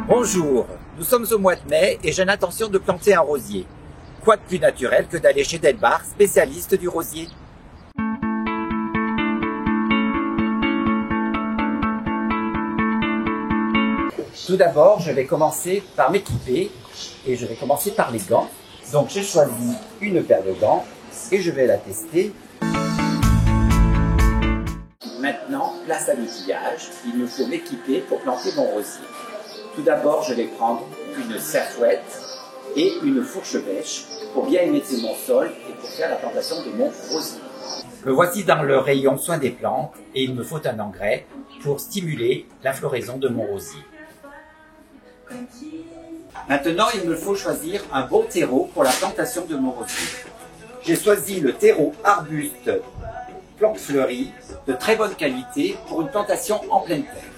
Bonjour, nous sommes au mois de mai et j'ai l'intention de planter un rosier. Quoi de plus naturel que d'aller chez Delbar, spécialiste du rosier? Tout d'abord, je vais commencer par m'équiper et je vais commencer par les gants. Donc j'ai choisi une paire de gants et je vais la tester. Maintenant, place à l'outillage, il me faut m'équiper pour planter mon rosier. Tout d'abord, je vais prendre une serfouette et une fourche bêche pour bien émétier mon sol et pour faire la plantation de mon rosier. Me voici dans le rayon soins des plantes et il me faut un engrais pour stimuler la floraison de mon rosier. Maintenant, il me faut choisir un bon terreau pour la plantation de mon rosier. J'ai choisi le terreau arbuste plante fleurie de très bonne qualité pour une plantation en pleine terre.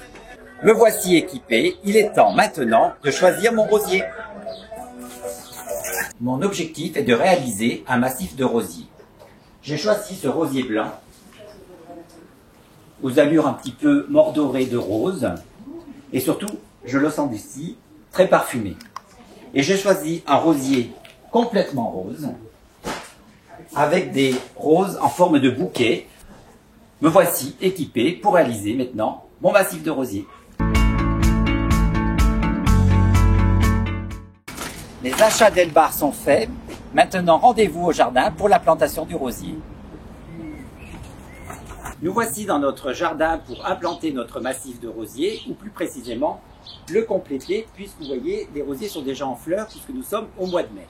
Me voici équipé, il est temps maintenant de choisir mon rosier. Mon objectif est de réaliser un massif de rosiers. J'ai choisi ce rosier blanc aux allures un petit peu mordorées de rose et surtout, je le sens d'ici, très parfumé. Et j'ai choisi un rosier complètement rose avec des roses en forme de bouquet. Me voici équipé pour réaliser maintenant mon massif de rosier. Les achats Delbar sont faits. Maintenant, rendez-vous au jardin pour la plantation du rosier. Nous voici dans notre jardin pour implanter notre massif de rosier, ou plus précisément, le compléter, puisque vous voyez, les rosiers sont déjà en fleurs, puisque nous sommes au mois de mai.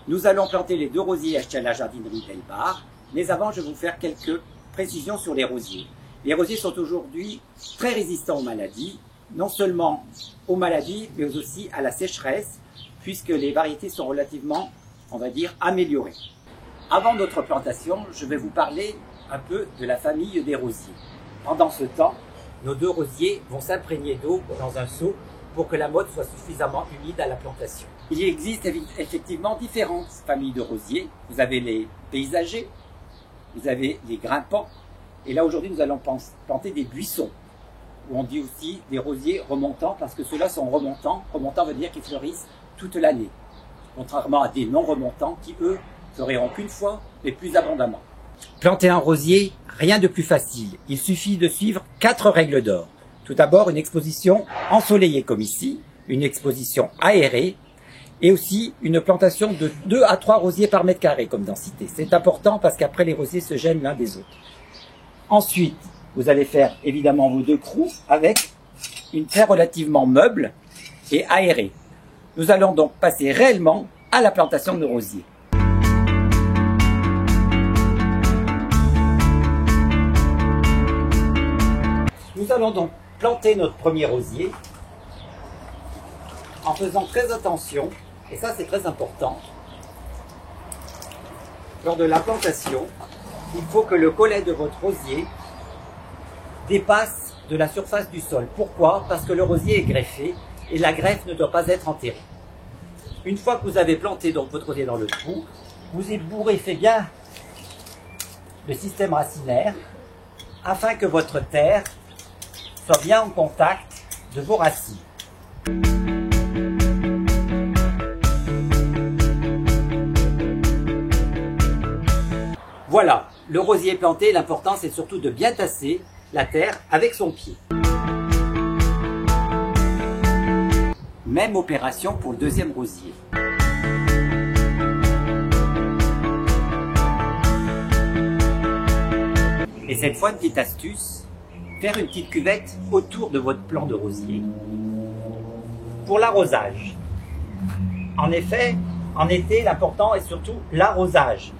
Nous allons planter les 2 rosiers achetés à la jardinerie Delbar, mais avant, je vais vous faire quelques précisions sur les rosiers. Les rosiers sont aujourd'hui très résistants aux maladies, non seulement aux maladies, mais aussi à la sécheresse, puisque les variétés sont relativement, on va dire, améliorées. Avant notre plantation, je vais vous parler un peu de la famille des rosiers. Pendant ce temps, nos 2 rosiers vont s'imprégner d'eau dans un seau pour que la motte soit suffisamment humide à la plantation. Il existe effectivement différentes familles de rosiers. Vous avez les paysagers, vous avez les grimpants, et là aujourd'hui nous allons planter des buissons, où on dit aussi des rosiers remontants, parce que ceux-là sont remontants. Remontants veut dire qu'ils fleurissent toute l'année, contrairement à des non remontants qui eux fleuriront qu'une fois, mais plus abondamment. Planter un rosier, rien de plus facile. Il suffit de suivre 4 règles d'or. Tout d'abord, une exposition ensoleillée comme ici, une exposition aérée, et aussi une plantation de 2 à 3 rosiers par mètre carré comme densité. C'est important parce qu'après les rosiers se gênent l'un des autres. Ensuite, vous allez faire évidemment vos 2 crous avec une terre relativement meuble et aérée. Nous allons donc passer réellement à la plantation de nos rosiers. Nous allons donc planter notre premier rosier en faisant très attention, et ça c'est très important. Lors de la plantation, il faut que le collet de votre rosier dépasse de la surface du sol. Pourquoi? Parce que le rosier est greffé et la greffe ne doit pas être enterrée. Une fois que vous avez planté donc votre rosier dans le trou, vous ébouriffez bien le système racinaire afin que votre terre soit bien en contact de vos racines. Voilà, le rosier est planté, l'important c'est surtout de bien tasser la terre avec son pied. Même opération pour le 2e rosier. Et cette fois, une petite astuce, faire une petite cuvette autour de votre plant de rosier pour l'arrosage. En effet, en été, l'important est surtout l'arrosage.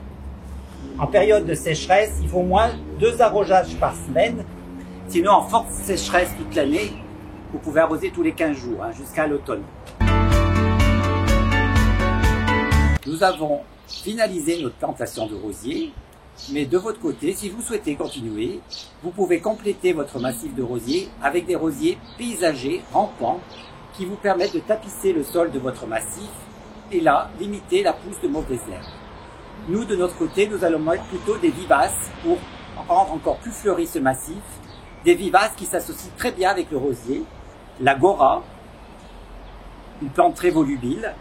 En période de sécheresse, il faut au moins 2 arrosages par semaine. Sinon, en forte sécheresse toute l'année, vous pouvez arroser tous les 15 jours, jusqu'à l'automne. Nous avons finalisé notre plantation de rosiers, mais de votre côté, si vous souhaitez continuer, vous pouvez compléter votre massif de rosiers avec des rosiers paysagers rampants qui vous permettent de tapisser le sol de votre massif et là, limiter la pousse de mauvaises herbes. Nous, de notre côté, nous allons mettre plutôt des vivaces pour rendre encore plus fleuri ce massif. Des vivaces qui s'associent très bien avec le rosier, la gora, une plante très volubile.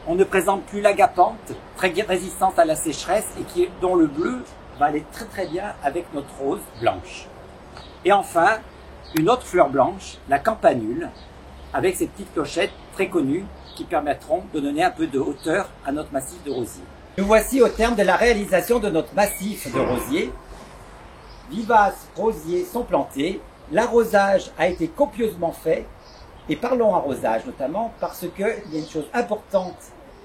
On ne présente plus l'agapanthe, très résistante à la sécheresse et dont le bleu va aller très très bien avec notre rose blanche. Et enfin, une autre fleur blanche, la campanule, avec ces petites clochettes très connues qui permettront de donner un peu de hauteur à notre massif de rosier. Nous voici au terme de la réalisation de notre massif de rosier. Vivaces rosiers sont plantés, l'arrosage a été copieusement fait, et parlons arrosage notamment parce qu'il y a une chose importante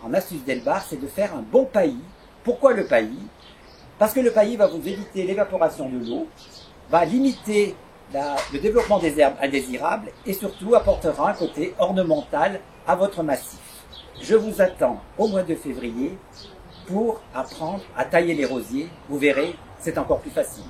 en astuce d'élevage, c'est de faire un bon paillis. Pourquoi le paillis? Parce que le paillis va vous éviter l'évaporation de l'eau, va limiter le développement des herbes indésirables et surtout apportera un côté ornemental à votre massif. Je vous attends au mois de février pour apprendre à tailler les rosiers. Vous verrez, c'est encore plus facile.